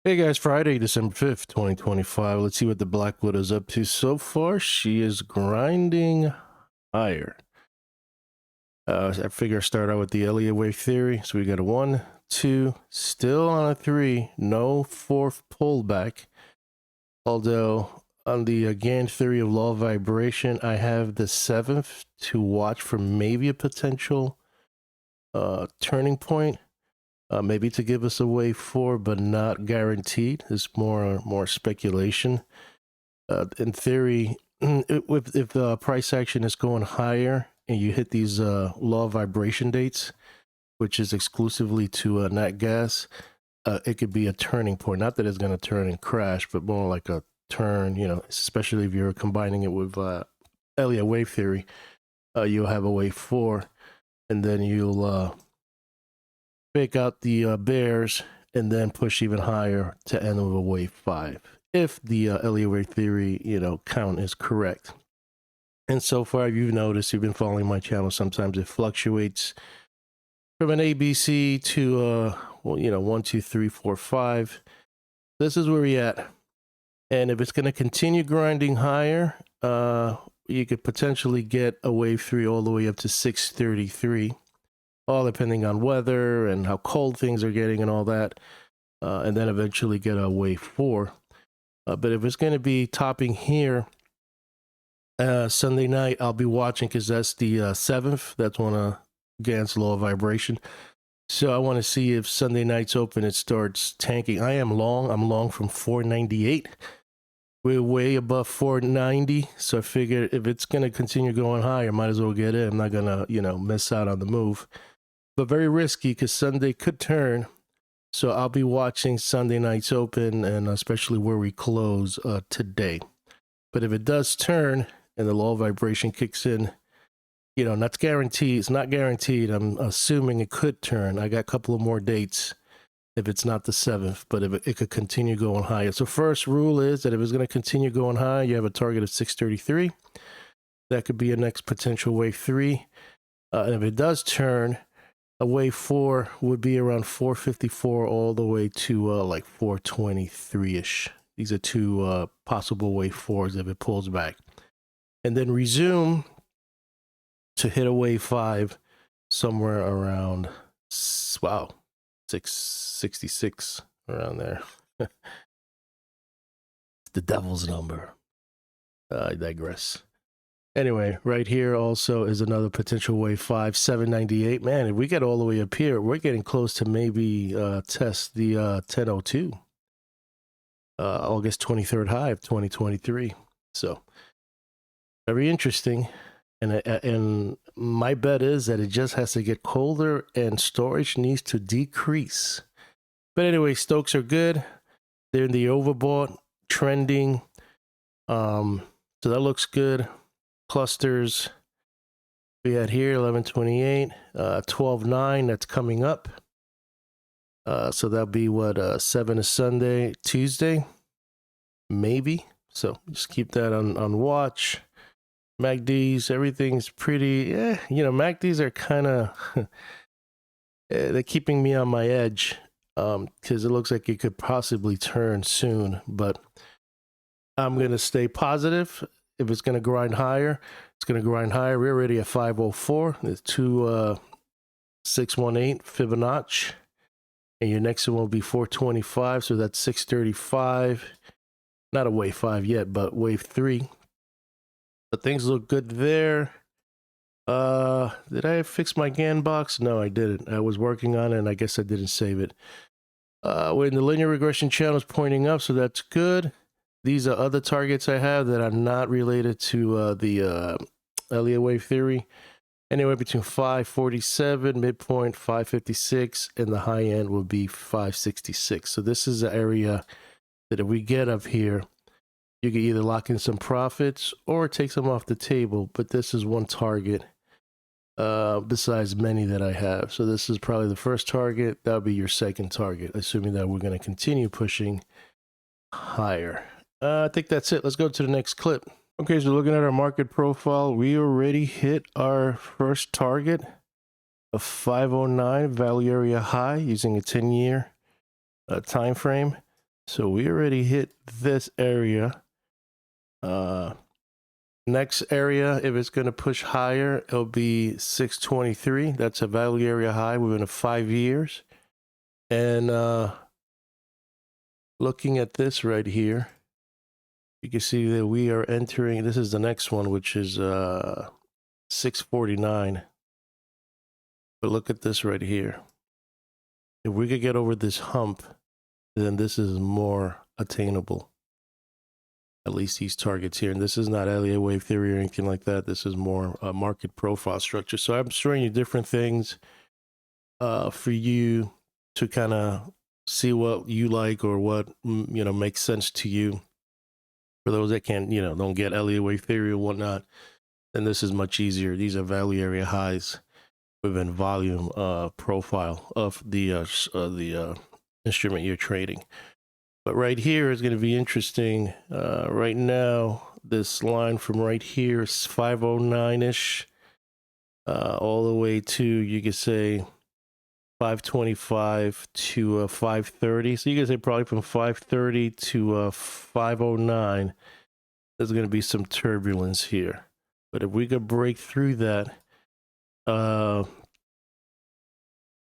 Hey guys, Friday, December 5th, 2025. Let's see what the Black Widow's up to so far. She is grinding higher. I figure I start out with the Elliott wave theory. So we got a 1, 2, still on a 3, no fourth pullback. Although on the Gann theory of law of vibration, I have the 7th to watch for maybe a potential turning point. Maybe to give us a wave 4, but not guaranteed. It's more speculation. In theory, if the price action is going higher and you hit these law of vibration dates, which is exclusively to nat gas, it could be a turning point. Not that it's going to turn and crash, but more like a turn. Especially if you're combining it with Elliott wave theory, you'll have a wave 4, and then you'll fake out the bears and then push even higher to end with a wave 5 if the Elliott wave theory count is correct. And so far, you've noticed, you've been following my channel, sometimes it fluctuates from an ABC to 1 2 3 4 5. This is where we're at, and if it's going to continue grinding higher, you could potentially get a wave 3 all the way up to 633, all depending on weather and how cold things are getting and all that, and then eventually get a wave 4. But if it's going to be topping here Sunday night, I'll be watching because that's the 7th. That's one of Gann's law of vibration. So I want to see if Sunday night's open, it starts tanking. I am long. I'm long from 498. We're way above 490. So I figure if it's going to continue going higher, might as well get in. I'm not going to, miss out on the move. But very risky because Sunday could turn. So I'll be watching Sunday night's open and especially where we close today. But if it does turn and the law of vibration kicks in, that's guaranteed. It's not guaranteed. I'm assuming it could turn. I got a couple of more dates if it's not the 7th, but if it could continue going higher. So first rule is that if it's going to continue going high, you have a target of 633. That could be a next potential wave 3. And if it does turn, a wave 4 would be around 454 all the way to like 423-ish. These are two possible wave 4s if it pulls back. And then resume to hit a wave 5 somewhere around, 666, around there. The devil's number. I digress. Anyway, right here also is another potential wave 5, 798. Man, if we get all the way up here, we're getting close to maybe test the 1002. August 23rd high of 2023. So very interesting. And my bet is that it just has to get colder and storage needs to decrease. But anyway, Stokes are good. They're in the overbought, trending. So that looks good. Clusters we had here 1128, 12.9, that's coming up. So that'll be what 7 is Sunday, Tuesday, maybe. So just keep that on watch. MACDs, everything's pretty, MACDs are kind of they're keeping me on my edge because it looks like it could possibly turn soon, but I'm going to stay positive. If it's going to grind higher, it's going to grind higher. We're already at 504. It's 618 Fibonacci. And your next one will be 425. So that's 635. Not a wave 5 yet, but wave 3. But things look good there. Did I fix my Gann box? No, I didn't. I was working on it and I guess I didn't save it. We're in the linear regression channel is pointing up, so that's good. These are other targets I have that are not related to the Elliott wave theory. Anywhere between 547, midpoint 556, and the high end will be 566. So this is the area that if we get up here, you can either lock in some profits or take some off the table. But this is one target besides many that I have. So this is probably the first target. That'll be your second target, assuming that we're going to continue pushing higher. I think that's it. Let's go to the next clip. Okay, so looking at our market profile, we already hit our first target of 509 value area high using a 10-year time frame. So we already hit this area. Next area, if it's going to push higher, it'll be 623. That's a value area high within 5 years. And looking at this right here, you can see that we are entering, this is the next one, which is 649. But look at this right here. If we could get over this hump, then this is more attainable. At least these targets here. And this is not Elliott wave theory or anything like that. This is more market profile structure. So I'm showing you different things for you to kind of see what you like or what, makes sense to you. For those that can't, don't get Elliott wave theory or whatnot, then this is much easier. These are value area highs within volume profile of the instrument you're trading. But right here is going to be interesting. Right now, this line from right here is 509-ish, all the way to, you could say, 525 to 530. So you can say probably from 530 to 509, there's going to be some turbulence here. But if we could break through that,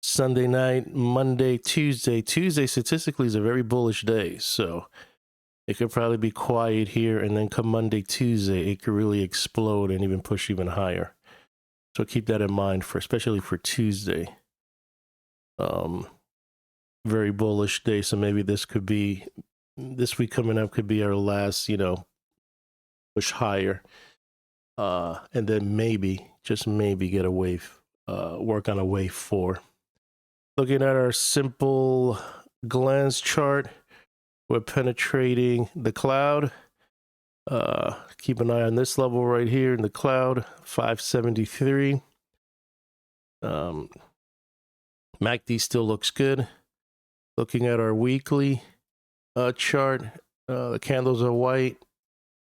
Sunday night, Monday, Tuesday statistically is a very bullish day. So it could probably be quiet here. And then come Monday, Tuesday, it could really explode and even push even higher. So keep that in mind especially for Tuesday. Very bullish day. So maybe this week coming up could be our last, push higher. And then maybe, just maybe get a wave, work on a wave 4. Looking at our simple glance chart, we're penetrating the cloud. Keep an eye on this level right here in the cloud, 573. MACD still looks good. Looking at our weekly chart, the candles are white,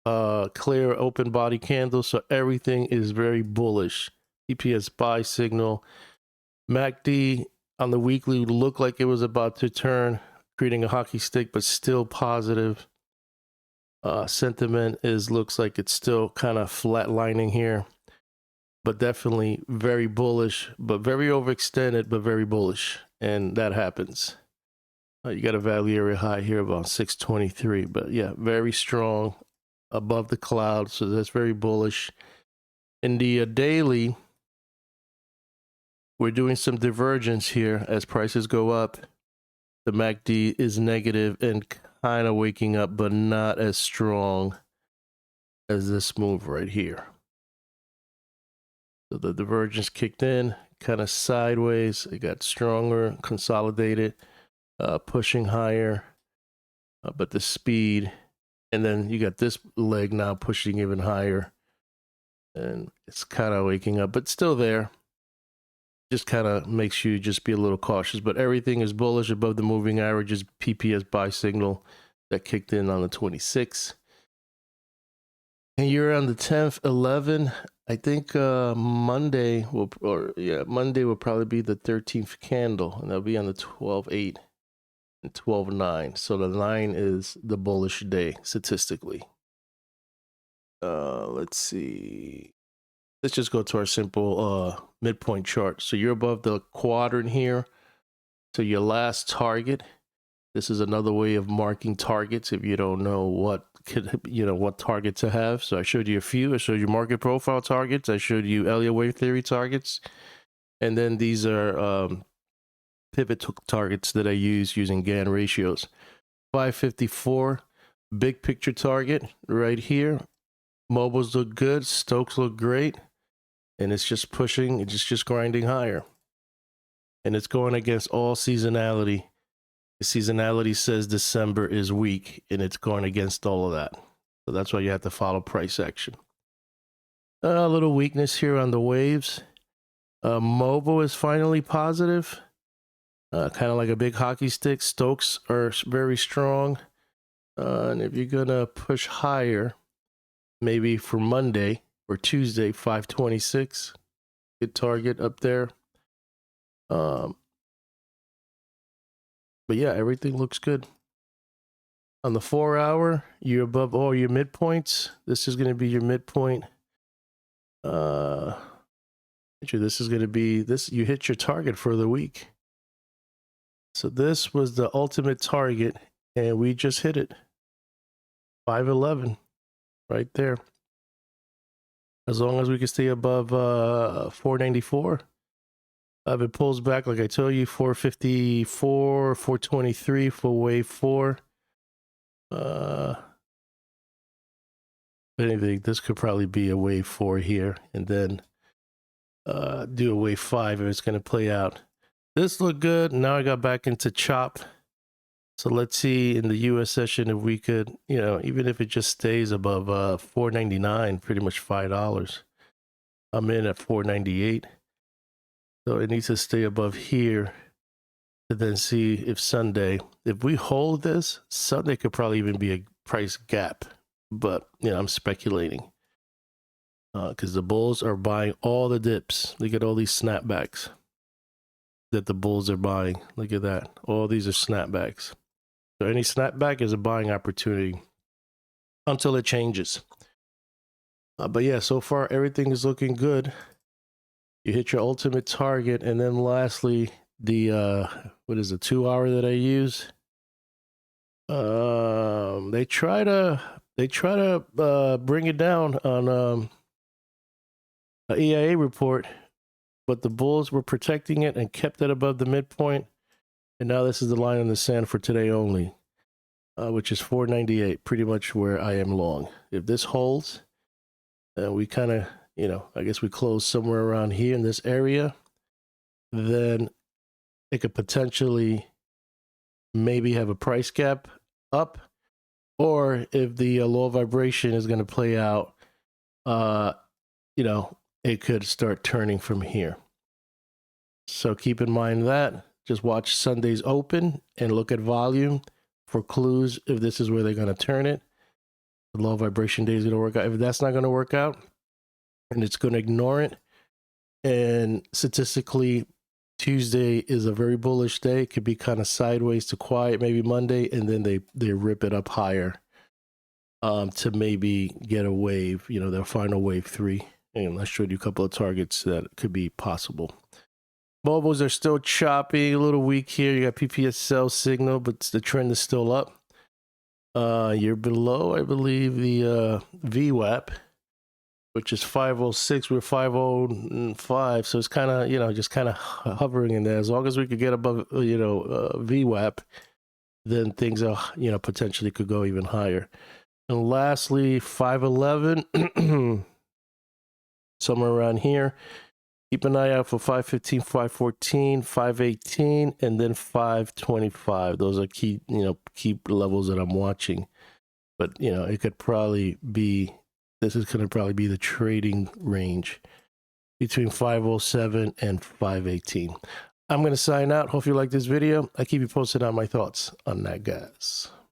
clear open body candles, so everything is very bullish. EPS buy signal. MACD on the weekly looked like it was about to turn, creating a hockey stick, but still positive. Sentiment looks like it's still kind of flatlining here, but definitely very bullish, but very overextended, but very bullish. And that happens. You got a value area high here about 623, but yeah, very strong above the cloud. So that's very bullish. In the daily, we're doing some divergence here as prices go up. The MACD is negative and kind of waking up, but not as strong as this move right here. So the divergence kicked in, kind of sideways. It got stronger, consolidated, pushing higher, but the speed, and then you got this leg now pushing even higher, and it's kind of waking up, but still there. Just kind of makes you just be a little cautious, but everything is bullish above the moving averages. PPS buy signal that kicked in on the 26th. And you're on the 10th, 11. I think Monday will probably be the 13th candle, and that'll be on the 12-8 and 12-9. So the 9 is the bullish day statistically. Let's see. Let's just go to our simple midpoint chart. So you're above the quadrant here. So your last target. This is another way of marking targets if you don't know what target to have. So I showed you a few. I showed you market profile targets. I showed you Elliott wave theory targets. And then these are pivot targets that I use using Gann ratios. 554, big picture target right here. Mobiles look good. Stokes look great. And it's just pushing, it's just grinding higher. And it's going against all seasonality. The seasonality says December is weak, and it's going against all of that. So that's why you have to follow price action. A little weakness here on the waves. Mobile is finally positive. Kind of like a big hockey stick. Stokes are very strong. And if you're going to push higher, maybe for Monday or Tuesday, 526. Good target up there. But yeah, everything looks good. On the 4 hour, you're above all your midpoints. This is going to be your midpoint. This is going to be this. You hit your target for the week. So this was the ultimate target, and we just hit it. 511, right there. As long as we can stay above 494. If it pulls back, like I told you, 454, 423 for wave 4. If anything, this could probably be a wave 4 here, and then do a wave 5 if it's going to play out. This looked good. Now I got back into chop. So let's see in the US session if we could, even if it just stays above 499, pretty much $5. I'm in at 498. So it needs to stay above here to then see if Sunday, if we hold this, Sunday could probably even be a price gap. But, I'm speculating. Because the bulls are buying all the dips. Look at all these snapbacks that the bulls are buying. Look at that. All these are snapbacks. So any snapback is a buying opportunity until it changes. But yeah, so far everything is looking good. You hit your ultimate target, and then lastly, the what is the 2 hour that I use? They try to bring it down on an EIA report, but the bulls were protecting it and kept it above the midpoint. And now this is the line in the sand for today only, which is 498, pretty much where I am long. If this holds, we kind of, I guess we close somewhere around here in this area, then it could potentially maybe have a price gap up, or if the low vibration is going to play out, it could start turning from here. So keep in mind that. Just watch Sunday's open and look at volume for clues if this is where they're going to turn it. The low vibration day is going to work out. If that's not going to work out and it's going to ignore it, and statistically Tuesday is a very bullish day, it could be kind of sideways to quiet, maybe Monday, and then they rip it up higher to maybe get a wave, their final wave 3. And I showed you a couple of targets that could be possible. Mobiles are still choppy, a little weak here. You got PPSL signal, but the trend is still up. You're below, I believe, the VWAP, which is 506. We're 505, so it's kind of, just kind of hovering in there. As long as we could get above, VWAP, then things are, potentially could go even higher. And lastly, 511, somewhere around here. Keep an eye out for 515, 514, 518, and then 525. Those are key, key levels that I'm watching. But, it could probably be, this is going to probably be the trading range between 507 and 518. I'm going to sign out. Hope you like this video. I keep you posted on my thoughts on that, guys.